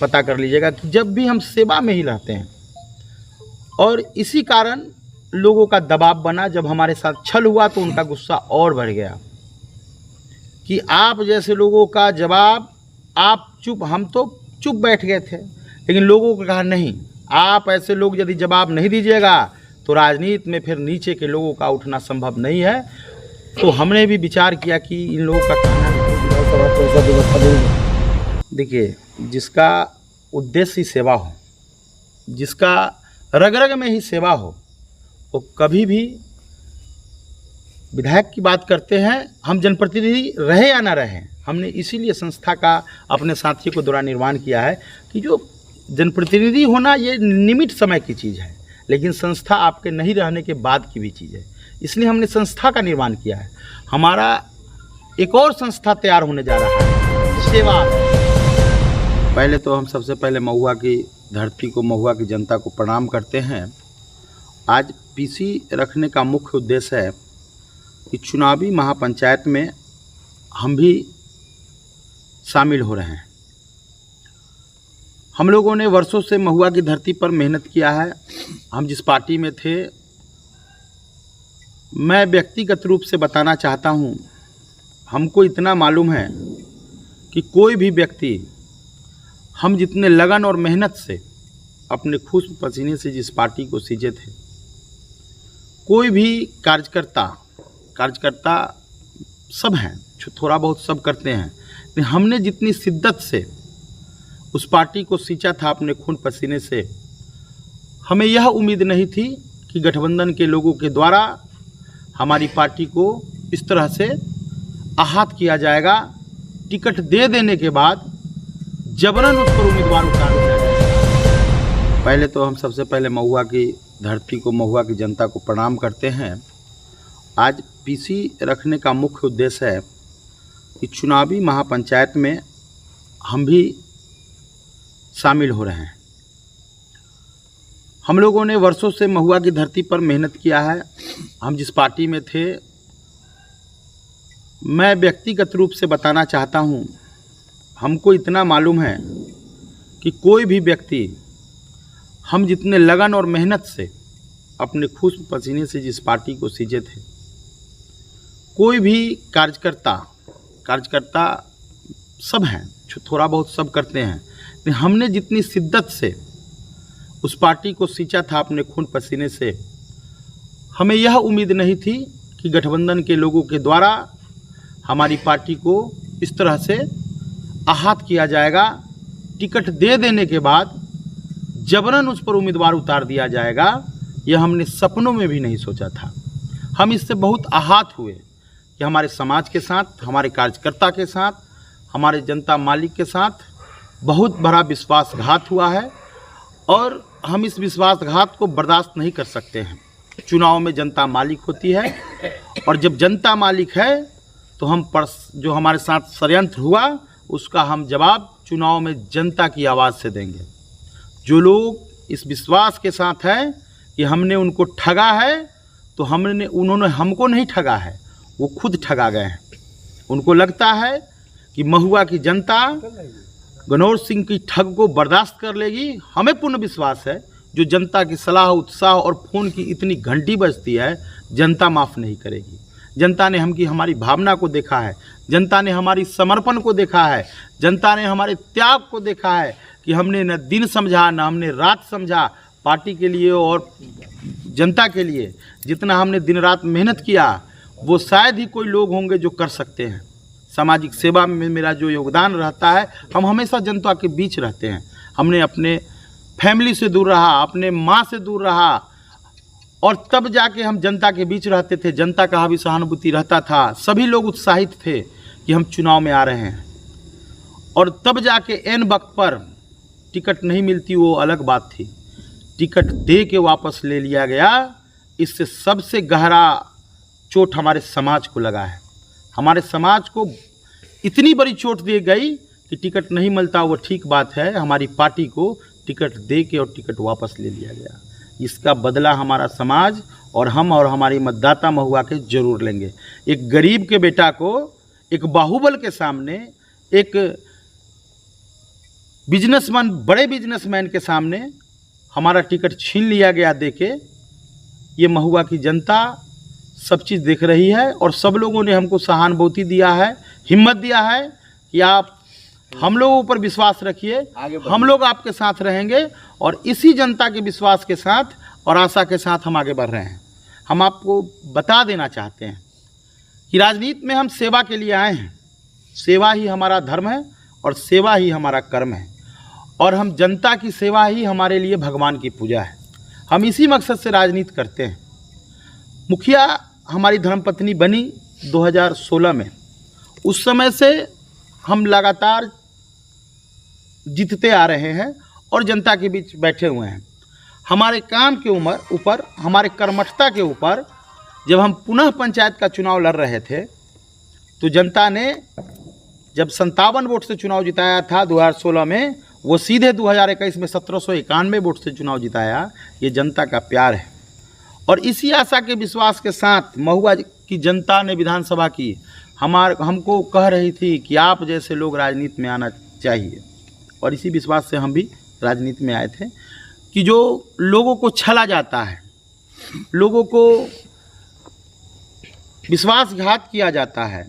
पता कर लीजिएगा कि जब भी हम सेवा में ही रहते हैं, और इसी कारण लोगों का दबाव बना। जब हमारे साथ छल हुआ तो उनका गुस्सा और बढ़ गया कि आप जैसे लोगों का जवाब, आप चुप, हम तो चुप बैठ गए थे, लेकिन लोगों को कहा नहीं, आप ऐसे लोग यदि जवाब नहीं दीजिएगा तो राजनीति में फिर नीचे के लोगों का उठना संभव नहीं है। तो हमने भी विचार किया कि इन लोगों का कहना, देखिए, जिसका उद्देश्य ही सेवा हो, जिसका रग रग में ही सेवा हो, वो कभी भी विधायक की बात करते हैं। हम जनप्रतिनिधि रहे या ना रहे, हमने इसीलिए संस्था का अपने साथियों को द्वारा निर्माण किया है कि जो जनप्रतिनिधि होना ये निमित समय की चीज़ है, लेकिन संस्था आपके नहीं रहने के बाद की भी चीज़ है। इसलिए हमने संस्था का निर्माण किया है। हमारा एक और संस्था तैयार होने जा रहा है, सेवा। पहले तो हम सबसे पहले महुआ की धरती को, महुआ की जनता को प्रणाम करते हैं। आज पीसी रखने का मुख्य उद्देश्य है कि चुनावी महापंचायत में हम भी शामिल हो रहे हैं। हम लोगों ने वर्षों से महुआ की धरती पर मेहनत किया है। हम जिस पार्टी में थे, मैं व्यक्तिगत रूप से बताना चाहता हूं, हमको इतना मालूम है कि कोई भी व्यक्ति, हम जितने लगन और मेहनत से अपने खून पसीने से जिस पार्टी को सींचे थे, कोई भी कार्यकर्ता सब हैं, थोड़ा बहुत सब करते हैं, लेकिन हमने जितनी शिद्दत से उस पार्टी को सींचा था अपने खून पसीने से, हमें यह उम्मीद नहीं थी कि गठबंधन के लोगों के द्वारा हमारी पार्टी को इस तरह से आहत किया जाएगा। टिकट दे देने के बाद जबरन उस पर उम्मीदवार उतार दिया जाएगा। पहले तो हम सबसे पहले महुआ की धरती को, महुआ की जनता को प्रणाम करते हैं। आज पीसी रखने का मुख्य उद्देश्य है कि चुनावी महापंचायत में हम भी शामिल हो रहे हैं। हम लोगों ने वर्षों से महुआ की धरती पर मेहनत किया है। हम जिस पार्टी में थे, मैं व्यक्तिगत रूप से बताना चाहता हूं, हमको इतना मालूम है कि कोई भी व्यक्ति, हम जितने लगन और मेहनत से अपने खून पसीने से जिस पार्टी को सींचे थे, कोई भी कार्यकर्ता सब हैं, थोड़ा बहुत सब करते हैं, लेकिन हमने जितनी शिद्दत से उस पार्टी को सींचा था अपने खून पसीने से, हमें यह उम्मीद नहीं थी कि गठबंधन के लोगों के द्वारा हमारी पार्टी को इस तरह से आहत किया जाएगा। टिकट दे देने के बाद जबरन उस पर उम्मीदवार उतार दिया जाएगा, यह हमने सपनों में भी नहीं सोचा था। हम इससे बहुत आहत हुए कि हमारे समाज के साथ, हमारे कार्यकर्ता के साथ, हमारे जनता मालिक के साथ बहुत बड़ा विश्वासघात हुआ है, और हम इस विश्वासघात को बर्दाश्त नहीं कर सकते हैं। चुनाव में जनता मालिक होती है, और जब जनता मालिक है तो हम जो हमारे साथ षड्यंत्र हुआ उसका हम जवाब चुनाव में जनता की आवाज़ से देंगे। जो लोग इस विश्वास के साथ हैं कि हमने उनको ठगा है, तो उन्होंने हमको नहीं ठगा है, वो खुद ठगा गए हैं। उनको लगता है कि महुआ की जनता गनौर सिंह की ठग को बर्दाश्त कर लेगी। हमें पूर्ण विश्वास है, जो जनता की सलाह, उत्साह और फोन की इतनी घंटी बजती है, जनता माफ़ नहीं करेगी। जनता ने हमारी भावना को देखा है, जनता ने हमारी समर्पण को देखा है, जनता ने हमारे त्याग को देखा है कि हमने न दिन समझा, न हमने रात समझा पार्टी के लिए और जनता के लिए। जितना हमने दिन रात मेहनत किया, वो शायद ही कोई लोग होंगे जो कर सकते हैं। सामाजिक सेवा में मेरा जो योगदान रहता है, हम हमेशा जनता के बीच रहते हैं। हमने अपने फैमिली से दूर रहा, अपने माँ से दूर रहा, और तब जाके हम जनता के बीच रहते थे। जनता का भी सहानुभूति रहता था, सभी लोग उत्साहित थे कि हम चुनाव में आ रहे हैं। और तब जाके एन वक्त पर टिकट नहीं मिलती, वो अलग बात थी। टिकट दे के वापस ले लिया गया, इससे सबसे गहरा चोट हमारे समाज को लगा है। हमारे समाज को इतनी बड़ी चोट दी गई कि टिकट नहीं मिलता, वो ठीक बात है, हमारी पार्टी को टिकट दे के और टिकट वापस ले लिया गया। इसका बदला हमारा समाज और हम और हमारी मतदाता महुआ के जरूर लेंगे। एक गरीब के बेटा को एक बाहुबल के सामने, एक बिजनेसमैन, बड़े बिजनेसमैन के सामने हमारा टिकट छीन लिया गया देके। ये महुआ की जनता सब चीज़ देख रही है और सब लोगों ने हमको सहानुभूति दिया है, हिम्मत दिया है कि आप हम लोगों पर विश्वास रखिए, हम लोग आपके साथ रहेंगे। और इसी जनता के विश्वास के साथ और आशा के साथ हम आगे बढ़ रहे हैं। हम आपको बता देना चाहते हैं कि राजनीति में हम सेवा के लिए आए हैं। सेवा ही हमारा धर्म है और सेवा ही हमारा कर्म है, और हम जनता की सेवा ही हमारे लिए भगवान की पूजा है। हम इसी मकसद से राजनीति करते हैं। मुखिया हमारी धर्मपत्नी बनी 2016 में। उस समय से हम लगातार जीतते आ रहे हैं और जनता के बीच बैठे हुए हैं। हमारे काम के ऊपर, हमारे कर्मठता के ऊपर, जब हम पुनः पंचायत का चुनाव लड़ रहे थे तो जनता ने जब 57 वोट से चुनाव जिताया था 2016 में, वो सीधे 2021 में 1791 वोट से चुनाव जिताया। ये जनता का प्यार है। और इसी आशा के विश्वास के साथ महुआ की जनता ने विधानसभा की हमको कह रही थी कि आप जैसे लोग राजनीति में आना चाहिए, और इसी विश्वास से हम भी राजनीति में आए थे कि जो लोगों को छला जाता है, लोगों को विश्वासघात किया जाता है,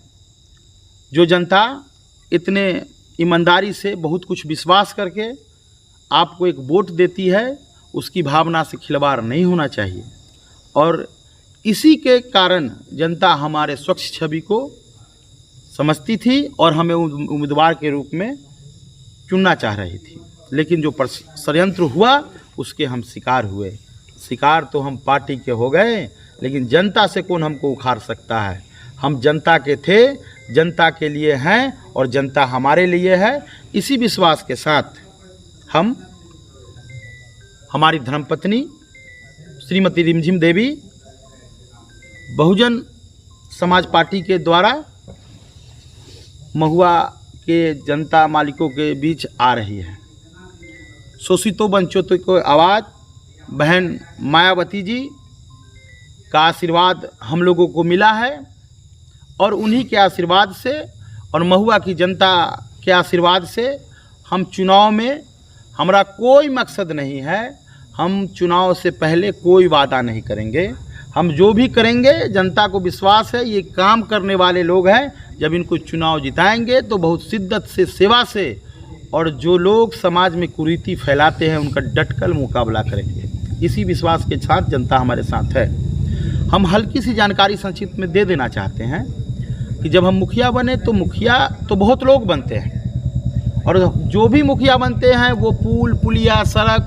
जो जनता इतने ईमानदारी से बहुत कुछ विश्वास करके आपको एक वोट देती है, उसकी भावना से खिलवाड़ नहीं होना चाहिए। और इसी के कारण जनता हमारे स्वच्छ छवि को समझती थी और हमें उम्मीदवार के रूप में चुनना चाह रही थी। लेकिन जो षड्यंत्र हुआ उसके हम शिकार हुए। शिकार तो हम पार्टी के हो गए, लेकिन जनता से कौन हमको उखाड़ सकता है। हम जनता के थे, जनता के लिए हैं और जनता हमारे लिए है। इसी विश्वास के साथ हम हमारी धर्मपत्नी श्रीमती रिमझिम देवी बहुजन समाज पार्टी के द्वारा महुआ के जनता मालिकों के बीच आ रही है। शोषितों वंचितों को आवाज़ बहन मायावती जी का आशीर्वाद हम लोगों को मिला है, और उन्हीं के आशीर्वाद से और महुआ की जनता के आशीर्वाद से हम चुनाव में, हमारा कोई मकसद नहीं है, हम चुनाव से पहले कोई वादा नहीं करेंगे। हम जो भी करेंगे जनता को विश्वास है ये काम करने वाले लोग हैं। जब इनको चुनाव जिताएंगे तो बहुत शिद्दत से, सेवा से, और जो लोग समाज में कुरीति फैलाते हैं उनका डटकर मुकाबला करेंगे। इसी विश्वास के साथ जनता हमारे साथ है। हम हल्की सी जानकारी संक्षिप्त में दे देना चाहते हैं कि जब हम मुखिया बने तो मुखिया तो बहुत लोग बनते हैं, और जो भी मुखिया बनते हैं वो पुल पुलिया सड़क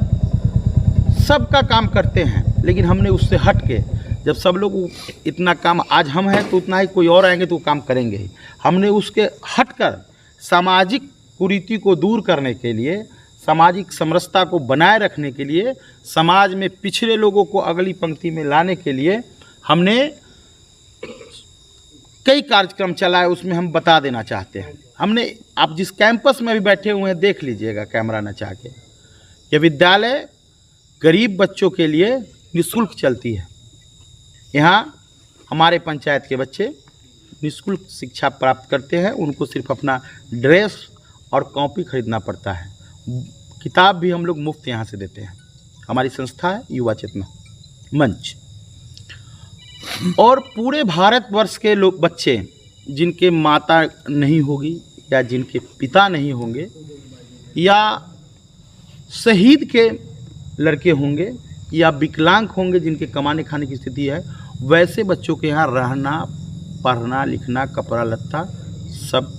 सबका काम करते हैं। लेकिन हमने उससे हट के, जब सब लोग इतना काम आज हम हैं तो उतना ही कोई और आएंगे तो वो काम करेंगे ही, हमने उसके हटकर सामाजिक कुरीति को दूर करने के लिए, सामाजिक समरसता को बनाए रखने के लिए, समाज में पिछड़े लोगों को अगली पंक्ति में लाने के लिए हमने कई कार्यक्रम चलाए। उसमें हम बता देना चाहते हैं। हमने, आप जिस कैंपस में भी बैठे हुए हैं देख लीजिएगा कैमरा नचा के, ये विद्यालय गरीब बच्चों के लिए निःशुल्क चलती है। यहाँ हमारे पंचायत के बच्चे निःशुल्क शिक्षा प्राप्त करते हैं। उनको सिर्फ अपना ड्रेस और कॉपी खरीदना पड़ता है। किताब भी हम लोग मुफ्त यहाँ से देते हैं। हमारी संस्था है युवा चेतना मंच। और पूरे भारतवर्ष के लोग, बच्चे जिनके माता नहीं होगी या जिनके पिता नहीं होंगे या शहीद के लड़के होंगे या विकलांग होंगे जिनके कमाने खाने की स्थिति है, वैसे बच्चों के यहाँ रहना, पढ़ना, लिखना, कपड़ा लत्ता सब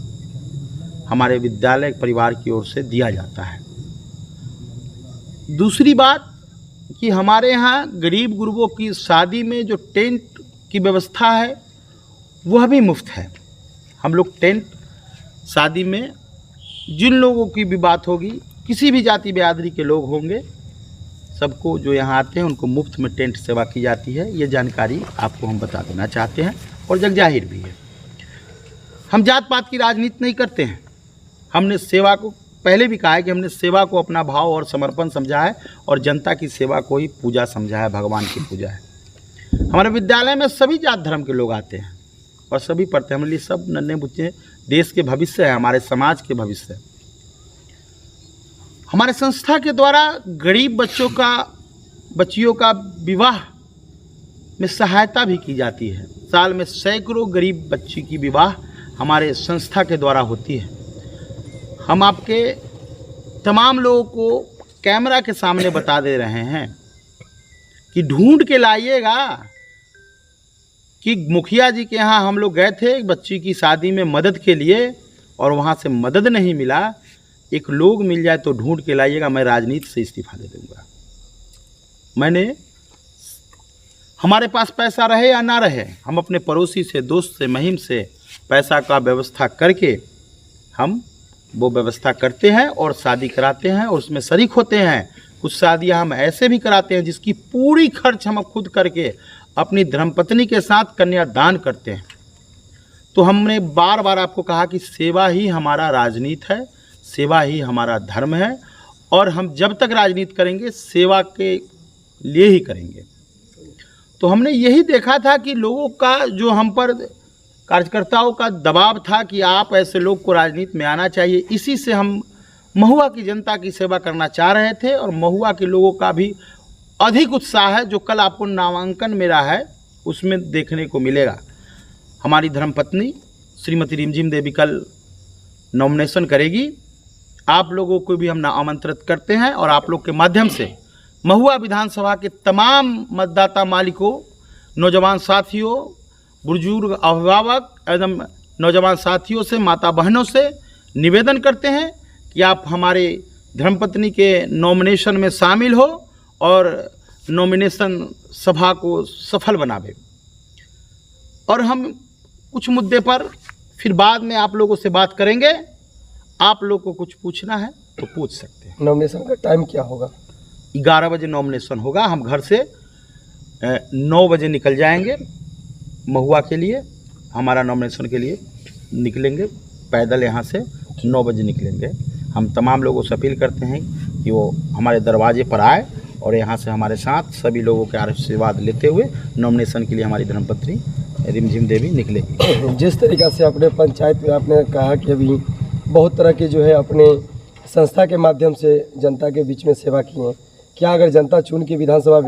हमारे विद्यालय परिवार की ओर से दिया जाता है। दूसरी बात कि हमारे यहाँ गरीब गुरबों की शादी में जो टेंट की व्यवस्था है वह भी मुफ्त है। हम लोग टेंट शादी में जिन लोगों की भी बात होगी, किसी भी जाति बिरादरी के लोग होंगे, सबको जो यहाँ आते हैं उनको मुफ्त में टेंट सेवा की जाती है। ये जानकारी आपको हम बता देना चाहते हैं और जग जाहिर भी है। हम जात पात की राजनीति नहीं करते हैं। हमने सेवा को, पहले भी कहा है कि हमने सेवा को अपना भाव और समर्पण समझा है और जनता की सेवा को ही पूजा समझा है, भगवान की पूजा है। हमारे विद्यालय में सभी जात धर्म के लोग आते हैं और सभी पढ़ते हैं। हमारे लिए सब नन्हे बच्चे देश के भविष्य है, हमारे समाज के भविष्य है। हमारे संस्था के द्वारा गरीब बच्चियों का विवाह में सहायता भी की जाती है। साल में सैकड़ों गरीब बच्ची की विवाह हमारे संस्था के द्वारा होती है। हम आपके तमाम लोगों को कैमरा के सामने बता दे रहे हैं कि ढूंढ के लाइएगा कि मुखिया जी के यहाँ हम लोग गए थे एक बच्ची की शादी में मदद के लिए और वहाँ से मदद नहीं मिला। एक लोग मिल जाए तो ढूंढ के लाइएगा, मैं राजनीति से इस्तीफा दे दूंगा। हमारे पास पैसा रहे या ना रहे, हम अपने पड़ोसी से, दोस्त से, महिम से पैसा का व्यवस्था करके हम वो व्यवस्था करते हैं और शादी कराते हैं और उसमें शरीक होते हैं। कुछ शादियां हम ऐसे भी कराते हैं जिसकी पूरी खर्च हम खुद करके अपनी धर्मपत्नी के साथ कन्यादान करते हैं। तो हमने बार बार आपको कहा कि सेवा ही हमारा राजनीति है, सेवा ही हमारा धर्म है और हम जब तक राजनीति करेंगे सेवा के लिए ही करेंगे। तो हमने यही देखा था कि लोगों का जो हम पर कार्यकर्ताओं का दबाव था कि आप ऐसे लोग को राजनीति में आना चाहिए, इसी से हम महुआ की जनता की सेवा करना चाह रहे थे और महुआ के लोगों का भी अधिक उत्साह है जो कल आपको नामांकन मेरा है उसमें देखने को मिलेगा। हमारी धर्मपत्नी श्रीमती रिमझिम देवी कल नॉमिनेशन करेगी। आप लोगों को भी हम आमंत्रित करते हैं और आप लोग के माध्यम से महुआ विधानसभा के तमाम मतदाता मालिकों, नौजवान साथियों, बुजुर्ग अभिभावक एवं नौजवान साथियों से, माता बहनों से निवेदन करते हैं कि आप हमारे धर्मपत्नी के नॉमिनेशन में शामिल हो और नॉमिनेशन सभा को सफल बनावे। और हम कुछ मुद्दे पर फिर बाद में आप लोगों से बात करेंगे। आप लोग को कुछ पूछना है तो पूछ सकते हैं। नॉमिनेशन का टाइम क्या होगा? 11 बजे नॉमिनेशन होगा। हम घर से 9 बजे निकल जाएंगे महुआ के लिए, हमारा नॉमिनेशन के लिए निकलेंगे पैदल। यहाँ से 9 बजे निकलेंगे। हम तमाम लोगों से अपील करते हैं कि वो हमारे दरवाजे पर आए और यहाँ से हमारे साथ सभी लोगों के आशीर्वाद लेते हुए नॉमिनेशन के लिए हमारी धर्मपत्नी रिमझिम देवी निकलेगी। जिस तरीक़ा से अपने पंचायत में आपने कहा कि अभी बहुत तरह के जो है अपने संस्था के माध्यम से जनता के बीच में सेवा की है, क्या अगर जनता चुन के विधानसभा